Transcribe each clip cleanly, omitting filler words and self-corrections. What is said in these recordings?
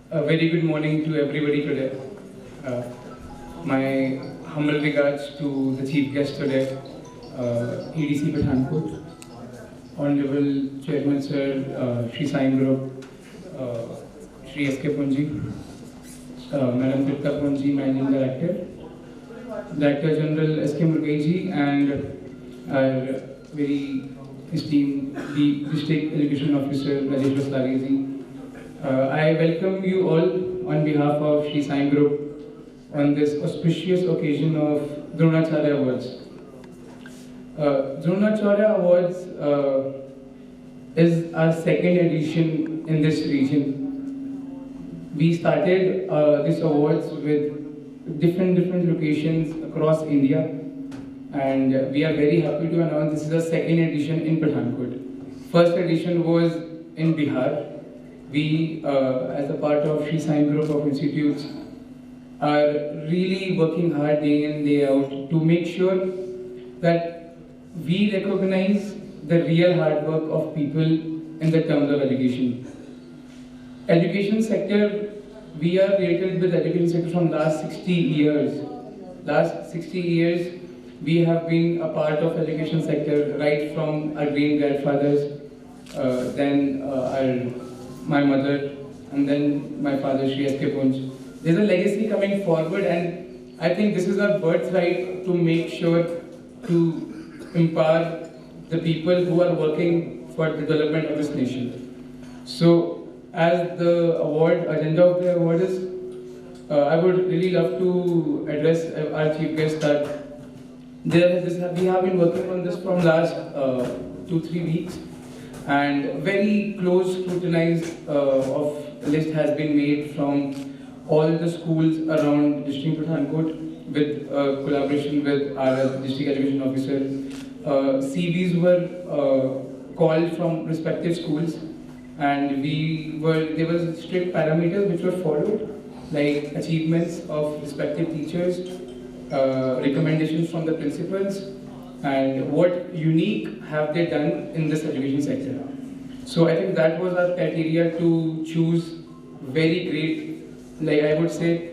A very good morning to everybody today. Uh, my humble regards to the chief guest today, EDC Pathankot, Honorable Chairman Sir Shri Sai Group, Shri S.K. Punji, Madam Tripta Punji, Managing Director, Director General S.K. Murgeji, and our very esteemed District Education Officer Rajesh Vaslagiji. I welcome you all on behalf of Shri Sai Group on this auspicious occasion of Dronacharya Awards. Dronacharya Awards is our second edition in this region. We started this awards with different locations across India, and we are very happy to announce this is the second edition in Pathankot. First edition was in Bihar. We, as a part of Shri Sai Group of Institutes, are really working hard day in, day out to make sure that we recognize the real hard work of people in the terms of education. Education sector, we are related with education sector from last 60 years. Last 60 years, we have been a part of education sector right from our great grandfathers, then my mother, and then my father, Shri S.K. Punj. There's a legacy coming forward, and I think this is our birthright to make sure to empower the people who are working for the development of this nation. So, as the agenda of the award is, I would really love to address our chief guest that we have been working on this from last 2-3 weeks. And very close scrutinized of list has been made from all the schools around District Pathankot with collaboration with our District Education Officer. CVs were called from respective schools, and there were strict parameters which were followed, like achievements of respective teachers, recommendations from the principals, and what unique have they done in this education sector. So I think that was our criteria to choose very great, like I would say,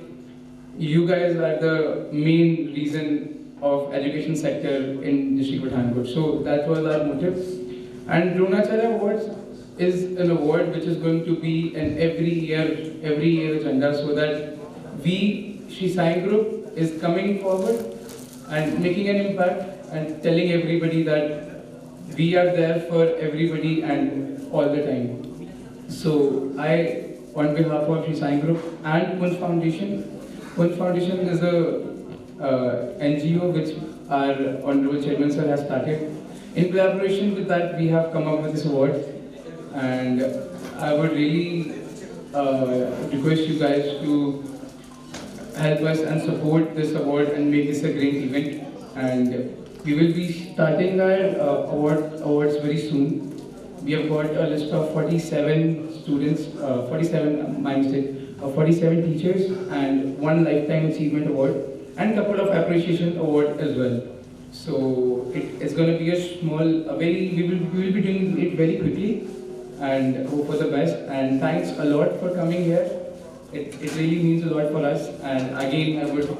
you guys are the main reason of education sector in District Pathankot. So that was our motive. And Dronacharya Awards is an award which is going to be an every year agenda, so that we, Shri Sai Group, is coming forward and making an impact and telling everybody that we are there for everybody and all the time. So I, on behalf of Shri Sai Group and Punj Foundation is a NGO which our Honorable Chairman Sir has started. In collaboration with that, we have come up with this award, and I would really request you guys to help us and support this award and make this a great event. And we will be starting our awards very soon. We have got a list of 47 students, 47 teachers, and one lifetime achievement award, and a couple of appreciation award as well. So it's going to be we will be doing it very quickly, and hope for the best. And thanks a lot for coming here. It really means a lot for us. And again, I would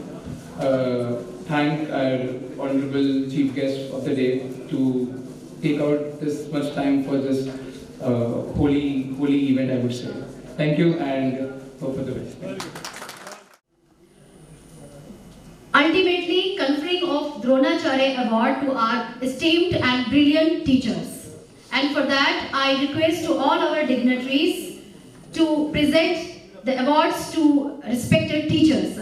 thank our honorable chief guest of the day to take out this much time for this holy event, I would say. Thank you, and hope for the best. Ultimately, conferring of Dronacharya Award to our esteemed and brilliant teachers. And for that, I request to all our dignitaries to present the awards to respected teachers.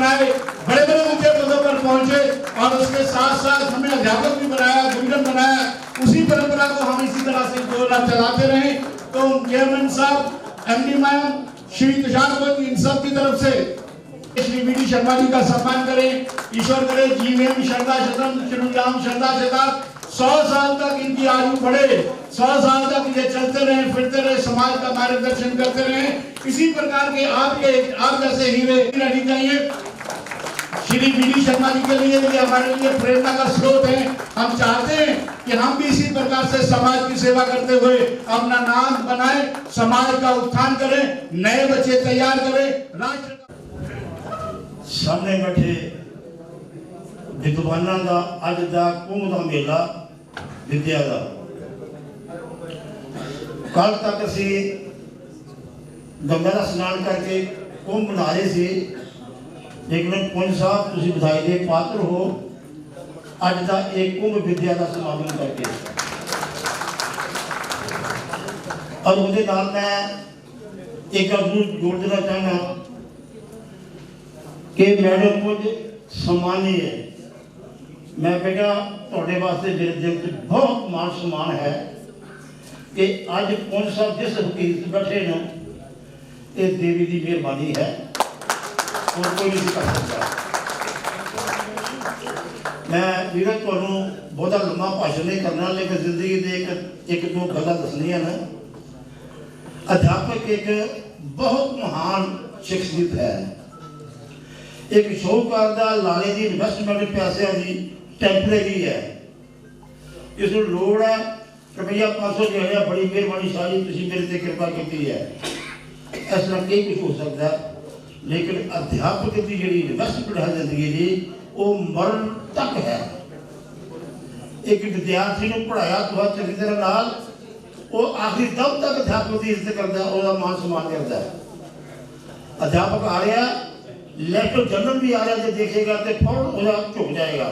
बनाए, बड़े बड़े ऊंचे पदों पर पहुंचे और उसके साथ साथ हमें अध्यापक भी बनाया, गुरुजन बनाया। उसी परंपरा को हम इसी तरह से 2 साल चलाते रहे। तो चेयरमैन साहब, MD मैम, श्री तुषार को इन सब की तरफ से श्री वी.डी. शर्मा जी का सम्मान करें। ईश्वर करे जीवेम शरदा शतम श्रीराम शरदा शतम, 100 साल तक इनकी आयु बढ़े, 100 साल तक ये चलते रहे, फिरते रहे, समाज का मार्गदर्शन करते रहे। इसी प्रकार के आप जैसे हीरे रहनी चाहिए। श्री वी.डी. शर्मा जी के लिए ये हमारे लिए प्रेरणा का स्रोत है। हम चाहते हैं कि हम भी इसी प्रकार से समाज की सेवा करते हुए अपना नाम बनाए, समाज का उत्थान करें, नए बच्चे तैयार करें, राष्ट्र सामने बैठे विद्वानां दा अज दा कुंभ दा मेला विद्या दा। कल तक असी गंगा दा स्नान करके कुंभ मना रहे थे, लेकिन पुंज साहब तुसीं बधाई दे पात्र हो अज दा एक कुंभ विद्या दा समागम करके। और उहदे नाल मैं एक गल जरूर जोड़ देना चाहना कि मैडम पुंज सम्मानी है। मैं बेटा तुहाडे वास्ते मेरे दिल च बहुत मान सम्मान है कि अज पुंज साहब जिस हकीकत बैठे न, ये देवी की मेहरबानी है और कोई नहीं कर सकता। मैं वीर तुहानूं बहुता लंबा भाषण नहीं करना, लेकिन जिंदगी के एक 2 गल्लां दसनियां न। अध्यापक एक बहुत महान शख्सियत है। एक शौकार दा लाले की इन्वेस्टमेंट पैसे की टैंपरेरी है। इसमें लोड़ है रुपया 500 देना, बड़ी मेहरबानी शाही तुसीं मेरे ते कृपा की है। इस तरह कई कुछ हो सकता है, लेकिन अध्यापक की जी इन्वेस्टमेंट है जिंदगी की, वो मरण तक है। एक विद्यार्थी को पढ़ाया तो चंगी तरह नाल, वो आखिरी दम तक अध्यापक की इज्जत करता है, उसका मान सम्मान करता है। अध्यापक आ रहा, लेफ्टिनेंट जनरल भी आ रहा है, देखेगा तो फौरन झुक जाएगा,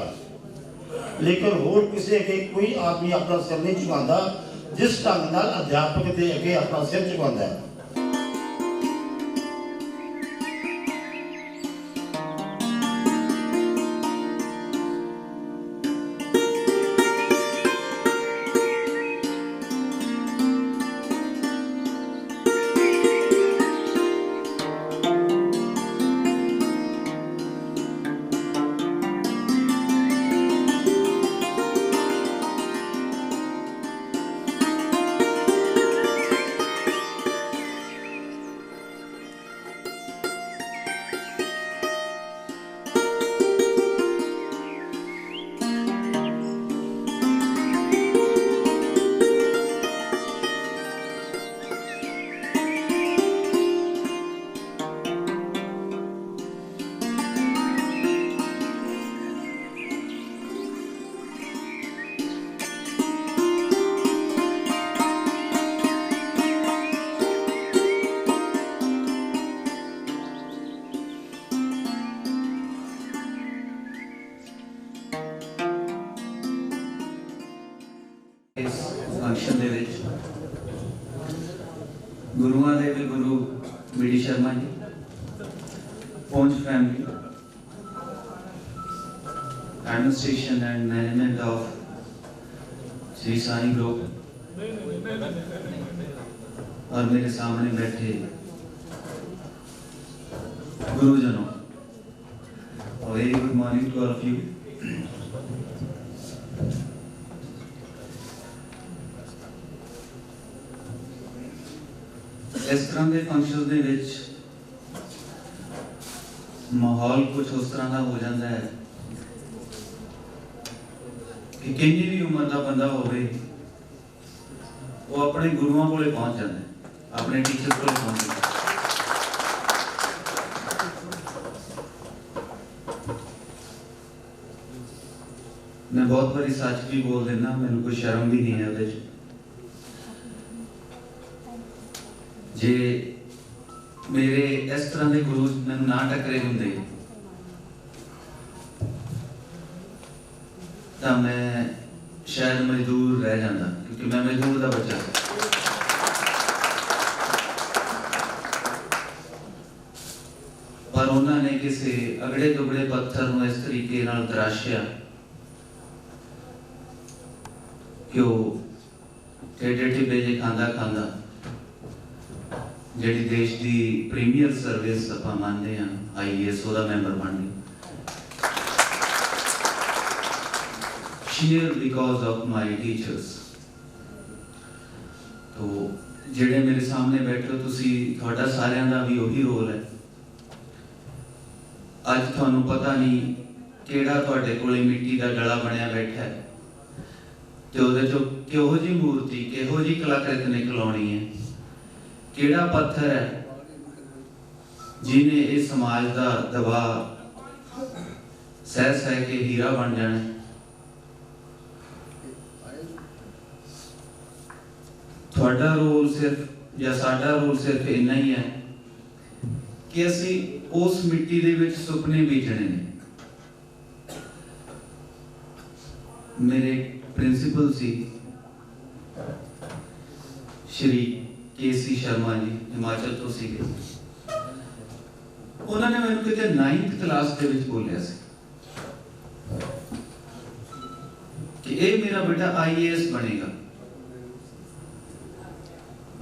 लेकिन होर किसी अगे कोई आदमी अपना सिर नहीं झुकाता जिस ढंग नाल अध्यापक के अगे अपना सिर झुकाता है। फंक्शन दे विच गुरुआं दे भी गुरु VD. Sharma ji, Punj family, administration and management of Shri Sai group और मेरे सामने बैठे गुरुजनों, very good morning to all of you. इस तरह के फंक्शन दे विच माहौल कुछ उस तरह का हो जाता है कि किन्नी भी उम्र का बंदा होवे वो अपने गुरुओं को पहुंच जाता है, अपने टीचर को पहुंच जाता है। मैं बहुत बारी सच भी बोल देना, मैंने कोई शर्म भी नहीं है उहदे च। जे मेरे इस तरह के गुरु मैंने ना टकरे होंगे तो मैं शायद मजदूर रह जाता, क्योंकि मैं मजदूर का बच्चा पर उन्होंने किसी अगड़े दुगड़े पत्थर नूं इस तरीके नाल तराशिया कि वो टेढ़े टिब्बे जे खांदा खांदा जिहड़ी देश की प्रीमियर सर्विस आपां मानते हैं IAS ਉਹਦਾ मैंबर बन गई sheer because of my teachers। तो ਜਿਹੜੇ मेरे सामने बैठे हो तुसी ਤੁਹਾਡਾ ਸਾਰਿਆਂ ਦਾ ਵੀ ਉਹੀ ਰੋਲ है। ਅੱਜ ਤੁਹਾਨੂੰ पता नहीं ਕਿਹੜਾ ਤੁਹਾਡੇ ਕੋਲੇ ਮਿੱਟੀ ਦਾ ਡਲਾ ਬਣਿਆ ਬੈਠਾ है ਤੇ ਉਹਦੇ ਚੋਂ ਕਿਹੋ ਜੀ ਮੂਰਤੀ ਕਿਹੋ ਜੀ ਕਲਾਕ੍ਰਿਤ ਨਿਕਲਾਉਣੀ है, ਕਿਹੜਾ ਪੱਥਰ ਹੈ ਜਿਹਨੇ ਇਹ ਸਮਾਜ ਦਾ ਦਬਾਅ ਸਹਿ ਸਹਿ ਕੇ ਹੀਰਾ ਬਣ ਜਾਣਾ। ਤੁਹਾਡਾ ਰੋਲ ਸਿਰਫ ਜਾਂ ਸਾਡਾ ਰੋਲ ਸਿਰਫ ਇੰਨਾ ਹੀ ਹੈ ਕਿ ਅਸੀਂ ਉਸ ਮਿੱਟੀ ਦੇ ਵਿੱਚ ਸੁਪਨੇ ਬੀਜਣੇ ਨੇ। ਮੇਰੇ प्रिंसिपल सी श्री KC शर्मा जी हिमाचल तो सीगे, उन्होंने मैंने किते 9th क्लास के विच बोलिया सी कि ये मेरा बेटा IAS बनेगा।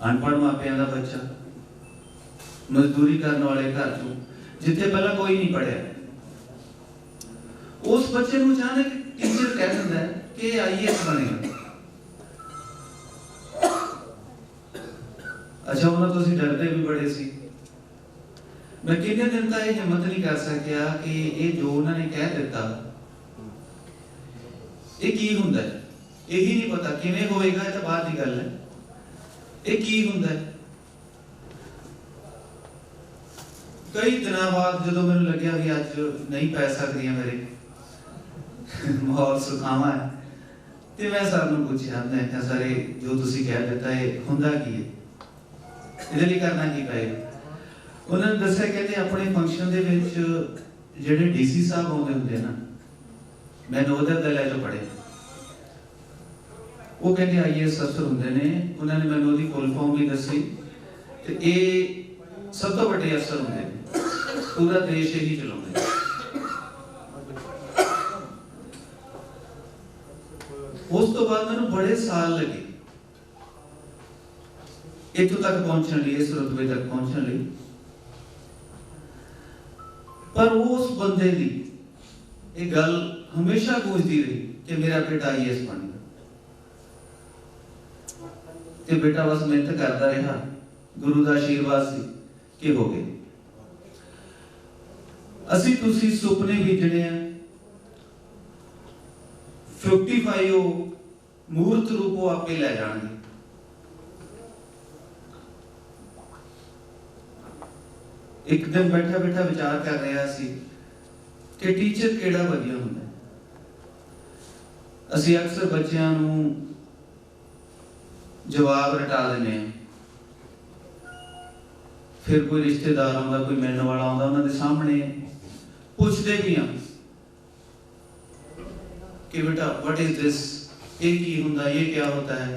अनपढ़ मापियां दा बच्चा मजदूरी करने वाले घर चों जिथे पहला कोई नहीं पढ़िया, उस बच्चे नूं अचानक टीचर कह दिंदा है कि IAS बनेगा। अच्छा उन्होंने तुसी डरते भी बड़े सी। मैं कितने दिन तक ये हिम्मत नहीं कर सकिया कि ये जो उन्होंने कह दिता ये की हुंदा है, यही नहीं पता किवें होएगा, ये तो बात की गल है। ये की हुंदा है। कई दिनों बाद जो मैंने लग्या भी अज नहीं पै सकदियां मेरे माहौल सुखावा है, तो मैं सर नूं पूछया, मैं कहा सर जो तुसी कह दिता है हुंदा की है, इहदे लई करना की पएगा। उन्होंने दस्सिया कहते अपने फंक्शन दे विच जिहड़े DC साहब आउंदे हुंदे ना, मैं नवोदय विद्यालय चों पढ़े, वो कहते IAS अफसर हुंदे ने। उन्होंने मैंने उहदी फुल फॉर्म भी दसी ते ये सब तो वड्डे अफसर हुंदे ने, पूरा देश ही चलाउंदे। उस तो बाद मैंने बड़े साल लगे इत्थों तक पहुंचने लिए, इस रुतबे तक पहुंचने लिए। पर उस बंदे की एक गल हमेशा गूंजती रही कि मेरा बेटा IAS बनेगा। ते बेटा बस मेहनत करता रहा, गुरु का आशीर्वाद से कि हो गए। असी तुसी सुपने बीजने हैं, 55 मूर्त रूप आपे लै जाएंगे। एक दिन बैठा बैठा विचार कर रहा सी कि टीचर केड़ा वधिया हुंदा है। असी अक्सर बच्चों नूं जवाब रटा देने, फिर कोई रिश्तेदार आउंदा, कोई मिलने वाला आउंदा, उन्हां दे सामने पुछदे भी हां कि बेटा व्हाट इज दिस, ये की हुंदा, ये क्या होता है।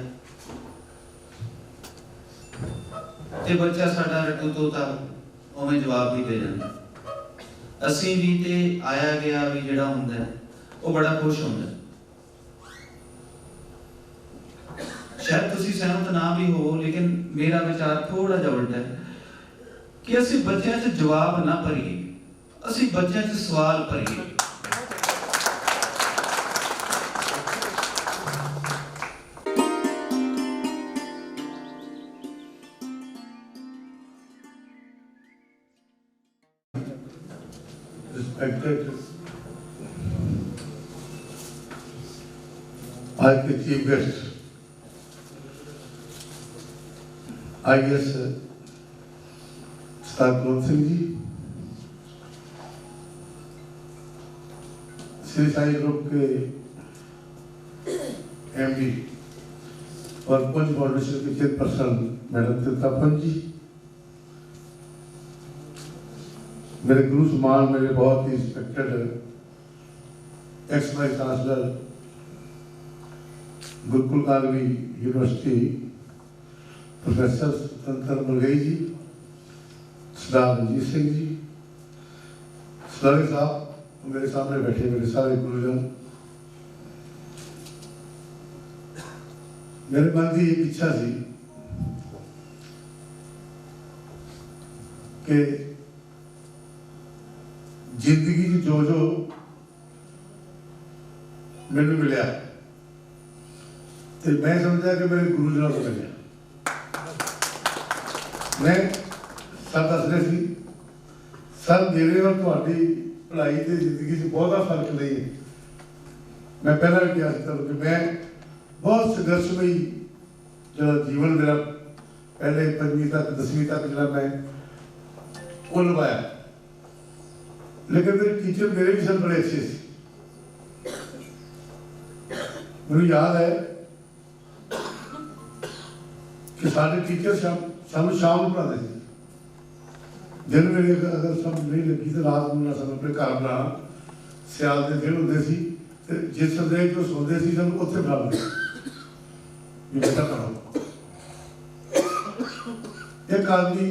ते बच्चा साडा रटू तोता उवें जवाब भी दे जांदा। असीं भी ते आया गया भी जिहड़ा हुंदा है वो बड़ा खुश हुंदा है। शायद तुसीं सहमत ना भी हो, लेकिन मेरा विचार थोड़ा जिहा उल्टा है कि असीं बच्चों च जवाब ना भरीए, असीं बच्चों च सवाल भरीए। Respected आज के chief guest IAS Kulwant Singh ji, Shri Sai group के MD और पुंज फाउंडेशन के चेयरपर्सन मैडम तीर्थापन जी, मेरे गुरु समान, मेरे बहुत ही respected ex vice chancellor Gurukul Kalvi university professor Swatantra Murgai जी, सरदार रंजीत सिंह जी, सलारी साहब मेरे सामने बैठे, मेरे सारे गुरुजन, मेरे मन की एक इच्छा थी कि जिंदगी जो जो मैंने मिलया तो मैं समझा कि मेरे गुरुजनों को मिले। मैं सर दस रहे थे सर मेरे और तुम्हारी पढ़ाई तो जिंदगी से बहुत फर्क नहीं है। मैं पहला भी कहा कि मैं बहुत संघर्षमयी जो जीवन मेरा पहले 5वीं तक 10वीं तक जो मैं वो निभाया, लेकिन मेरे टीचर मेरे भी सब बड़े अच्छे थे। मुझे याद है कि सारे टीचर शाम शाम पढ़ाते थे। दिन मेरे अगर सब नहीं लगी तो रात को सब अपने घर बनाना, सियाल के दिन होंगे सी ते जिस संदेह जो सोते सी सब उत्थे बिठाते बेटा पढ़ो। एक आदमी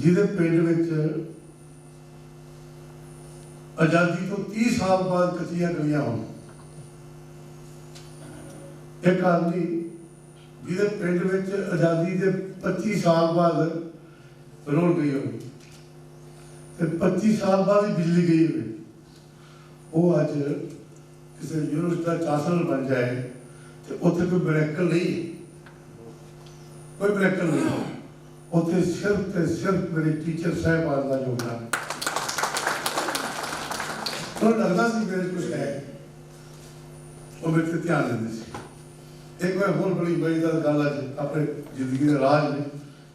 जिहदे पिंड विच आजादी तो 30 साल बाद कच्चियां गलियां होण, एक आदमी जिहदे पिंड विच आजादी के 25 साल बाद रोड गई होगी, 25 साल बाद ही बिजली गई होगी, वो अज किसी यूनिवर्सिटी का चांसलर बन जाए तो उत्थे कोई मिरेकल नहीं, कोई मिरेकल नहीं। उत्थे सिर्फ मेरे टीचर साहबान का योगदान है। तो लगता सी मेरे कुछ है, वो मेरे से ध्यान देते थे। एक मैं बहुत बड़ी गल अज अपने जिंदगी के राज में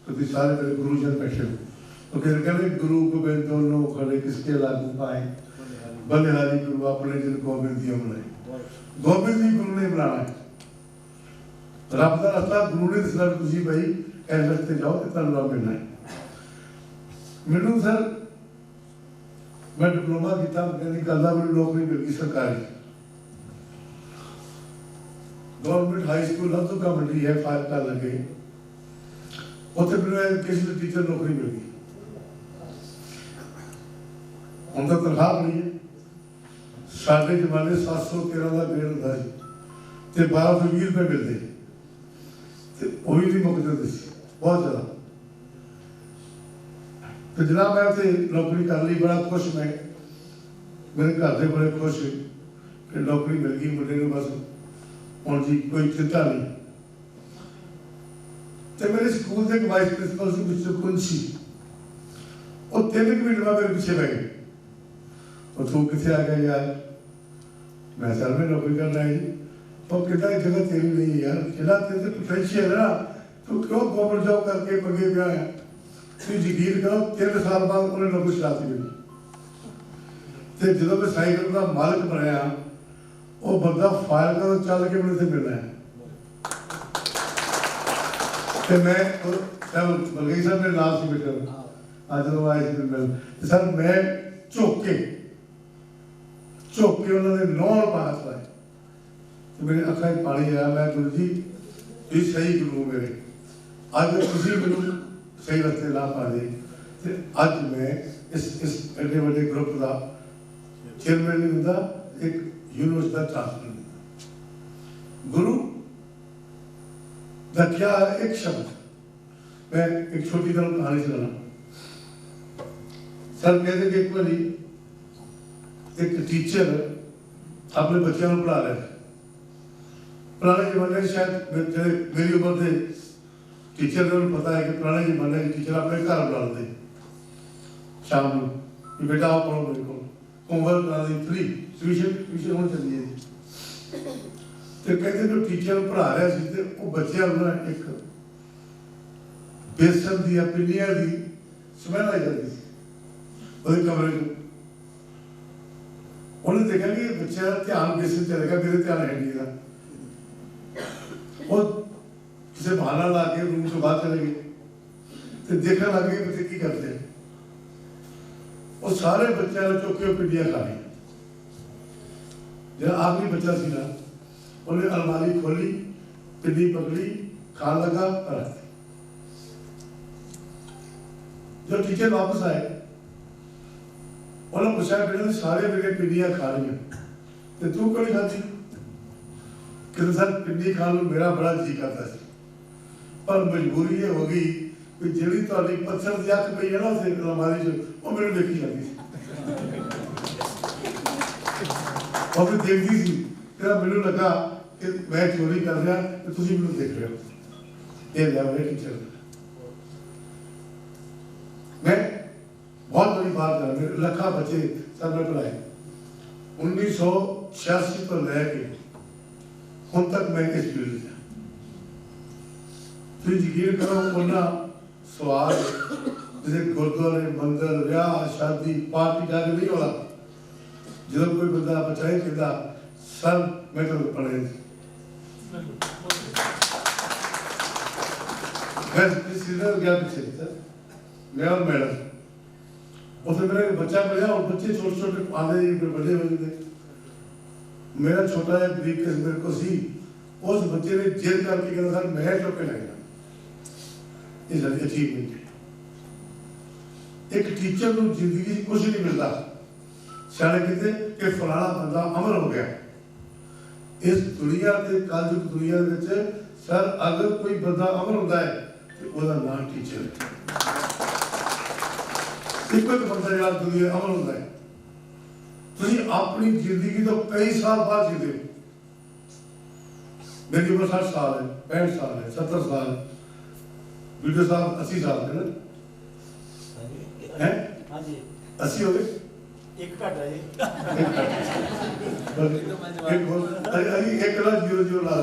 तो सारे मेरे गुरुजन बैठे हो तो कहते गुरु गोबिंद दोनों खड़े किसके लागू पाए, बलिहारी गुरु अपने जिन गोबिंद दिया बनाए। गोबिंद जी गुरु ने बनाना है, रब का रास्ता गुरु ने दसना तुम भाई इस रस्ते जाओ तो तुम रब मिलना है। मैनू सर मैं डिप्लोमा किया, मैंने कहता मैंने नौकरी मिल गई सरकारी गवर्नमेंट हाई स्कूल लद्दू का मंडी है 5 साल लगे, उत्थे मैंने एजुकेशन टीचर नौकरी मिल गई। उनका तनख्वाह बड़ी है, साढ़े जमाने 713 का ग्रेड होता है तो 1220 रुपये मिलते तो वही नहीं मुकते थे बहुत ज़्यादा। तो जनाब मैं उत्थे नौकरी कर ली, बड़ा खुश मैं, मेरे घर के बड़े खुश कि नौकरी मिल गई मुंडे को, बस हुण जी कोई चिंता नहीं। तो मेरे स्कूल के एक वाइस प्रिंसिपल से मिस्टर कुंसी, वो 3 मिनट में मेरे पीछे बह गए, और तू कितने आ गया यार, मैं सर में नौकरी करना है जी। तो कहता है जगह तेरी नहीं है यार, जिला तेरे पोटेंशियल है ना, तो क्यों गवर्नमेंट जॉब करके पंगे पिया है। तो यकीन करो 3 साल बाद उन्हें नौकरी चलाती मिली। तो जो मैं साइकिल का मालिक बनया वो बंदा फायर का चल के मेरे से मिलना है। तो मैं बलगई साहब मेरे नाम से बैठा आज तो आए मिल सर, मैं झोंके उन्होंने 9 पास पाए तो मेरे अखा पानी आया। मैं गुरु जी ये सही गुरु मेरे, अज तुम मैं सही रस्ते ला पा दे तो अज मैं इस एडे बड़े ग्रुप का चेयरमैन नहीं होंदा, एक यूनिवर्सिटी का चांसलर नहीं। गुरु का क्या एक शब्द, मैं एक छोटी तरह कहानी सुना। सर कहते कि एक बार एक टीचर अपने बच्चों को पढ़ा रहे थे। पुराने जमाने में शायद मेरी उम्र के टीचर ने पता है कि पुराने जमाने के टीचर अपने घर बुला लेते शाम को, बेटा आओ पढ़ो मेरे को, होमवर्क करा दी, फ्री ट्यूशन होनी चाहिए। तो कहते जो टीचर पढ़ा रहे थे वो बच्चों को एक बेसन दी पिनिया की स्मैल आई जाती थी वो कमरे को। उन्हें देखा कि बच्चा ध्यान बेसन चलेगा, मेरे ध्यान है नहीं था। और किसी बहाना ला के रूम से बाहर चले गए तो देखने लग गए बच्चे की करते हैं। और सारे बच्चों ने चौके पिंडियां खा ली। जो आखिरी बच्चा सी ना उन्हें अलमारी खोली, पिंडी पकड़ी, खान लगा, रख दी। जब टीचर वापस आए उन्होंने पूछा बेटे सारे मेरे पिंडियां खा रही हैं तो तू क्यों नहीं खाती? कहते सर पिंडी खाने में मेरा बड़ा जी करता है पर मजबूरी ये हो गई कि जी थोड़ी पत्थर की अख पई है ना उसे अलमारी च वो मेरे देखी जाती सी और फिर देखती सी तेरा मैनू लगा कि मैं चोरी कर रहा तो तुम मैनू देख रहे हो। ये लिया मेरे टीचर मैं बहुत बड़ी बात कर रहा लखा बच्चे सब ने पढ़ाए 1986 तो लैके ਹੁਣ तक मैं इस फील्ड में तो यकीन करो उन्ना सवाल जैसे गुरुद्वारे मंदिर ब्याह शादी पार्टी जाके नहीं होना जो कोई बंदा बच्चा ही कहता सर मैं तो पढ़े मैं सीनियर गया पीछे सर मैं और मैडम उसमें मेरा एक बच्चा पढ़ा और बच्चे छोटे छोटे आधे बड़े बड़े थे मेरा छोटा एक ब्रीफ केस मेरे को सी उस बच्चे ने जेल करके कहना सर मैं चौके लगेगा ये सारी अचीवमेंट है। एक टीचर को जिंदगी में कुछ नहीं मिलता शायद कहते कि फलाना बंदा अमर हो गया इस दुनिया के कलयुग दुनिया के सर अगर कोई बंदा अमर होता है तो उसका नाम टीचर है। एक बंदा यार दुनिया अमर होता है तुझे अपनी जिंदगी तो कई साल बाद जीते मेरी उम्र 60 साल है 65 साल है 70 साल वीडियो साहब 80 साल है ना हैं 80 हो गए एक घट है एक ला 00 ला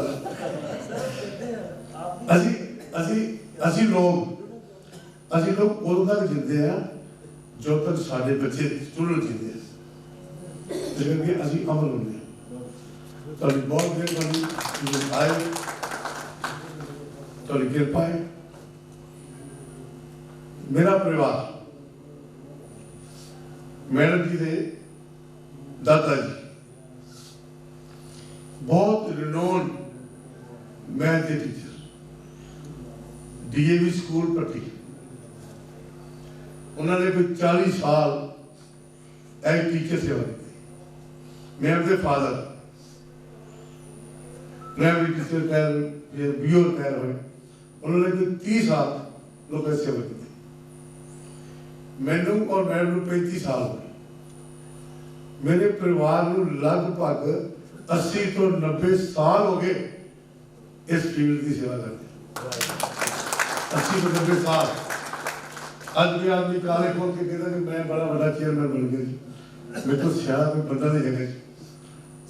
असी लोग उदों तक जीते हैं जो तक साढ़े बच्चे स्टूडेंट जीते हैं लेकिन असी अमल होंगे थोड़ी बहुत मेहरबानी आए थोड़ी कृपा है। मेरा परिवार मैडम जी के दादा जी बहुत रिनोन्ड मैथ के टीचर DAV स्कूल पट्टी उन्होंने कोई 40 साल एज टीचर सेवा की। मेरे father primary teacher BO retire हुए उन्होंने कोई 30 साल लोगों की सेवा की। मैनू और मैडम 35 साल हो गए। मेरे परिवार को लगभग 80 तो 90 साल हो गए इस फील्ड की सेवा करते 80 तो 90 साल। आज भी आदमी काले खोल के कहता कि मैं बड़ा बड़ा चेयरमैन बन गया मैं तो सियाड़ा कोई बंदा नहीं है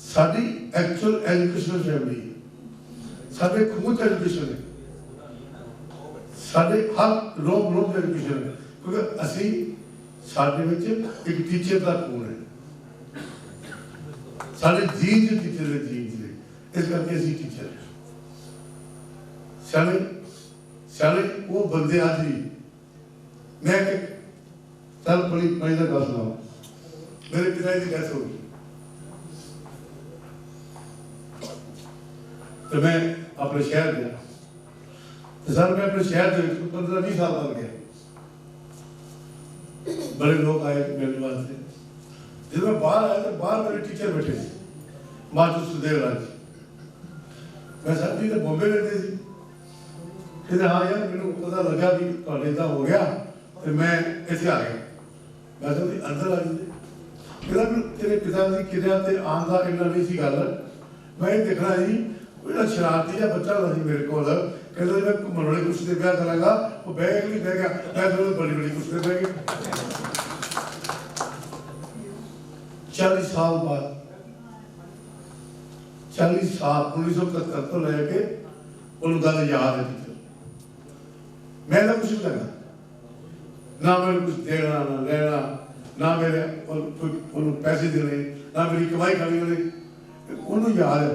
साड़ी एक्चुअल एजुकेशनल फैमिली साढ़े खून एजुकेशन है साढ़े हर रोम एजुकेशन है क्योंकि असी साढ़े में एक टीचर का खून है साढ़े जीन जो टीचर है जीन से इस करके असी टीचर है साढ़े वो बंदे आज भी मैं चल बड़ी मजेदार गल सुनाऊं मेरे पिताजी की डेथ हो गई तो मैं अपने शहर गया तो सर मैं अपने शहर 15-20 साल बाद गया बड़े लोग आए मेरे वास्ते जब मैं बाहर आया तो बाहर मेरे टीचर बैठे थे मास्टर सुदेव राज मैं सर जी तो बॉम्बे रहते थे कहते हाँ यार मैंने पता लगा भी तो हो गया तो मैं ऐसे आ गया मैं तो अंदर आ गए कहता तेरे पिताजी किरिया ते आन का इन्ना नहीं सी गल मैं देखना जी कोई शरारती या बच्चा था मेरे को कहता मैं घूमने वाली कुर्सी से ब्याह करांगा वो बैग नहीं बह गया मैं तो बड़ी बड़ी कुर्सी पे बह गया 40 साल बाद 40 साल 1971 तो लेके उन गल याद है मैं तो कुछ नहीं लगा ना मैंने कुछ देना ना लेना ना मेरे और पैसे देने ना मेरी कमाई करनी उन्होंने याद है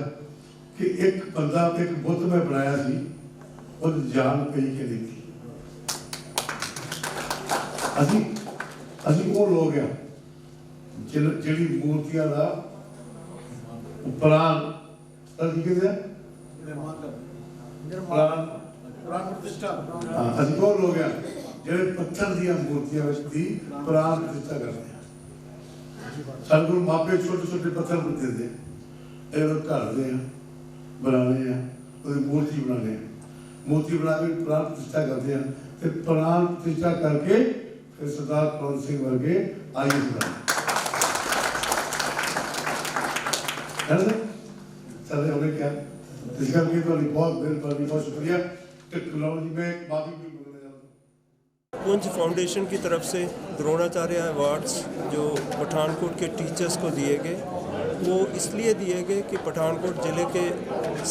कि एक बंदा एक बुत में बनाया सी और जान कई के नहीं असी वो लोग हैं जिहड़ी मूर्तियां दा प्राण असी कहते प्राण प्रतिष्ठा असी वो लोग हैं जिहड़े पत्थर दी मूर्तियां दी प्राण प्रतिष्ठा करते हैं ਸਾਡੇ ਕੋਲ ਮਾਪੇ ਛੋਟੇ ਛੋਟੇ ਪੱਥਰ ਦਿੰਦੇ ਇਹ ਲੋਕ ਘਰ ਦੇ ਬਣਾਉਂਦੇ ਆ ਉਹਦੀ ਮੂਰਤੀ ਬਣਾਉਂਦੇ ਆ ਮੂਰਤੀ ਬਣਾ ਕੇ ਪ੍ਰਾਣ ਪ੍ਰਤਿਸ਼ਠਾ ਕਰਦੇ ਆ ਤੇ ਪ੍ਰਾਣ ਪ੍ਰਤਿਸ਼ਠਾ ਕਰਕੇ ਫਿਰ ਸਰਦਾਰ ਕੁਲਵੰਤ ਸਿੰਘ ਵਰਗੇ ਆਈਏ चले हमने क्या इस करके तो बहुत मेहरबानी बहुत शुक्रिया टेक्नोलॉजी में बाकी भी बोलने जा रहा हूँ। पुंज फाउंडेशन की तरफ से द्रोणाचार्य अवार्ड्स जो पठानकोट के टीचर्स को दिए गए वो इसलिए दिए गए कि पठानकोट ज़िले के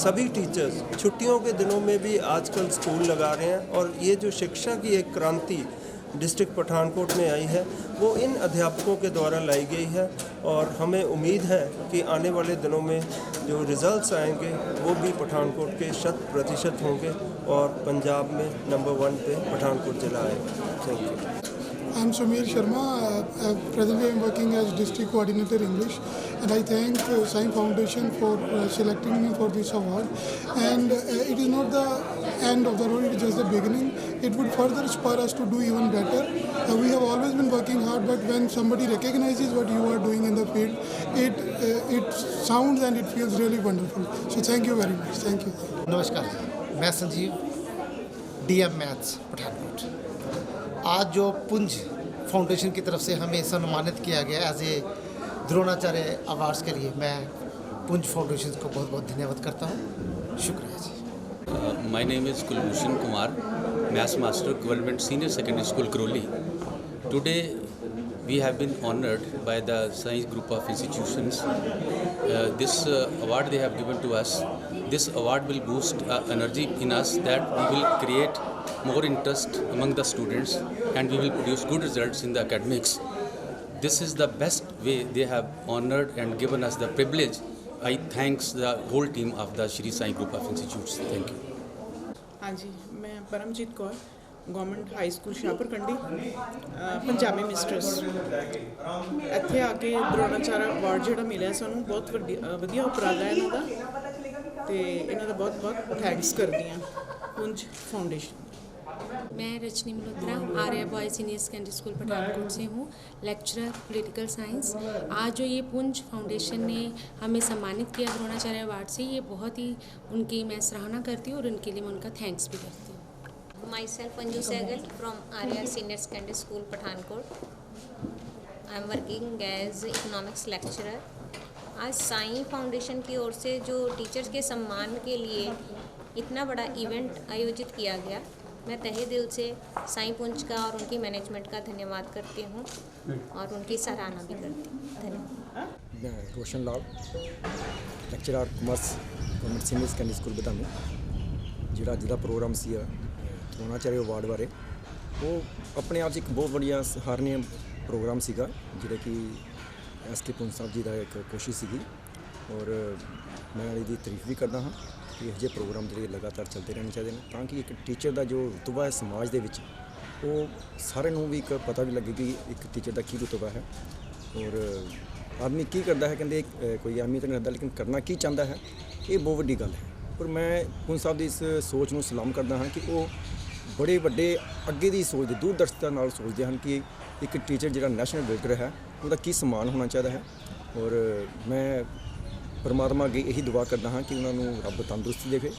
सभी टीचर्स छुट्टियों के दिनों में भी आजकल स्कूल लगा रहे हैं और ये जो शिक्षा की एक क्रांति डिस्ट्रिक्ट पठानकोट में आई है वो इन अध्यापकों के द्वारा लाई गई है और हमें उम्मीद है कि आने वाले दिनों में जो रिज़ल्ट्स आएंगे वो भी पठानकोट के 100% होंगे और पंजाब में नंबर 1 पे पठानकोट जिला आएगा। Thank you. I'm Samir Sharma. Presently I'm working as District Coordinator English, and I thank Sai Foundation for selecting me for this award. And it is not the end of the road, it is just the beginning. It would further spur us to do even better. We have always been working hard, but when somebody recognizes what you are doing in the field, it sounds and it feels really wonderful. So thank you very much. Thank you. नमस्कार, मैं Sanjeev, DM maths Pathankot. आज जो पुंज foundation की तरफ से हमें सम्मानित किया गया एज ए द्रोणाचार्य अवार्ड्स के लिए मैं पुंज फाउंडेशन को बहुत बहुत धन्यवाद करता हूँ। शुक्रिया जी। My name is Kulbhushan Kumar, Maths Master, Government Senior Secondary School, Karoli. Today we have been honored by the Science Group of Institutions. This award they have given to us. This award will boost energy in us that we will create more interest among the students and we will produce good results in the academics. This is the best way they have honored and given us the privilege. I thanks the whole team of the Shri Sai Group of Institutes. Thank you. हाँ जी, मैं Paramjit Kaur, government high school Shahpur Kandi, Punjabi mistress. ਇੱਥੇ ਆ ਕੇ Dronacharya award ਜਿਹੜਾ ਮਿਲਿਆ ਸਾਨੂੰ ਬਹੁਤ ਵਧੀਆ ਉਪਰਾਲਾ ਹੈ ਇਹਨਾਂ ਦਾ ਤੇ ਇਹਨਾਂ ਦਾ ਬਹੁਤ ਥੈਂक्स ਕਰਦੀ ਹਾਂ पुंज फाउंडेशन। मैं Rajni Malhotra Arya boys senior secondary school Pathankot से हूँ, लेक्चरर पॉलिटिकल साइंस। आज जो ये पुंज फाउंडेशन ने हमें सम्मानित किया द्रोणाचार्य अवार्ड से, ये बहुत ही उनकी मैं सराहना करती हूँ और उनके लिए मैं उनका थैंक्स भी करती हूँ। Myself Anju Sehgal from Arya senior secondary school Pathankot. I am working as economics lecturer. आज साई फाउंडेशन की ओर से जो टीचर्स के सम्मान के लिए इतना बड़ा इवेंट आयोजित किया गया, मैं तहे दिल से साई पुंज का और उनकी मैनेजमेंट का धन्यवाद करती हूँ और उनकी सराहना भी करती हूँ। धन्यवाद। मैं Roshan Lal, lecturer commerce, government senior secondary school Badami. ਜਿਹੜਾ ਪ੍ਰੋਗਰਾਮ ਸੀ द्रोणाचार्य अवार्ड बारे वो अपने आप 'ਚ ਇੱਕ ਬਹੁਤ ਵਧੀਆ ਸਹਾਰਨੀय ਪ੍ਰੋਗਰਾਮ ਸੀਗਾ ਜਿਹੜਾ ਕਿ SK ਪੁੰਜ ਸਾਹਿਬ ਜੀ ਦਾ ਇੱਕ ਕੋਸ਼ਿਸ਼ ਸੀਗੀ ਔਰ ਮੈਂ ਇਹਦੀ ਤਾਰੀਫ ਵੀ ਕਰਦਾ ਹਾਂ ਕਿ ਇਹ ਜਿਹੇ ਪ੍ਰੋਗਰਾਮ ਜਿਹੜੇ ਲਗਾਤਾਰ ਚੱਲਦੇ ਰਹਿਣੇ ਚਾਹੀਦੇ ਨੇ ਤਾਂ ਕਿ ਇੱਕ ਟੀਚਰ ਦਾ ਜੋ ਰੁਤਬਾ ਹੈ ਸਮਾਜ ਦੇ ਵਿੱਚ ਉਹ ਸਾਰਿਆਂ ਨੂੰ ਵੀ ਇੱਕ ਪਤਾ ਵੀ ਲੱਗੇ ਕਿ ਇੱਕ ਟੀਚਰ ਦਾ ਕੀ ਰੁਤਬਾ ਹੈ ਔਰ ਆਦਮੀ ਕੀ ਕਰਦਾ ਹੈ ਕਹਿੰਦੇ ਕੋਈ ਅਹਿਮੀਅਤ ਨਹੀਂ ਰੱਖਦਾ ਲੇਕਿਨ ਕਰਨਾ ਕੀ ਚਾਹੁੰਦਾ ਹੈ ਇਹ ਬਹੁਤ ਵੱਡੀ ਗੱਲ ਹੈ। ਔਰ ਮੈਂ ਪੁੰਜ ਸਾਹਿਬ ਦੀ ਇਸ ਸੋਚ ਨੂੰ ਸਲਾਮ ਕਰਦਾ ਹਾਂ ਕਿ ਉਹ ਬੜੇ ਵੱਡੇ ਅੱਗੇ ਦੀ ਸੋਚਦੇ ਦੂਰਦਰਸ਼ਤਾ ਨਾਲ ਸੋਚਦੇ ਹਨ ਕਿ ਇੱਕ ਟੀਚਰ ਜਿਹੜਾ ਨੈਸ਼ਨਲ ਲੀਡਰ ਹੈ ਉਹਦਾ ਕੀ ਸਨਮਾਨ ਹੋਣਾ ਚਾਹੀਦਾ ਹੈ ਔਰ ਮੈਂ ਪਰਮਾਤਮਾ ਅੱਗੇ ਇਹੀ ਦੁਆ ਕਰਦਾ ਹਾਂ ਕਿ ਉਹਨਾਂ ਨੂੰ ਰੱਬ ਤੰਦਰੁਸਤੀ ਦੇਵੇ।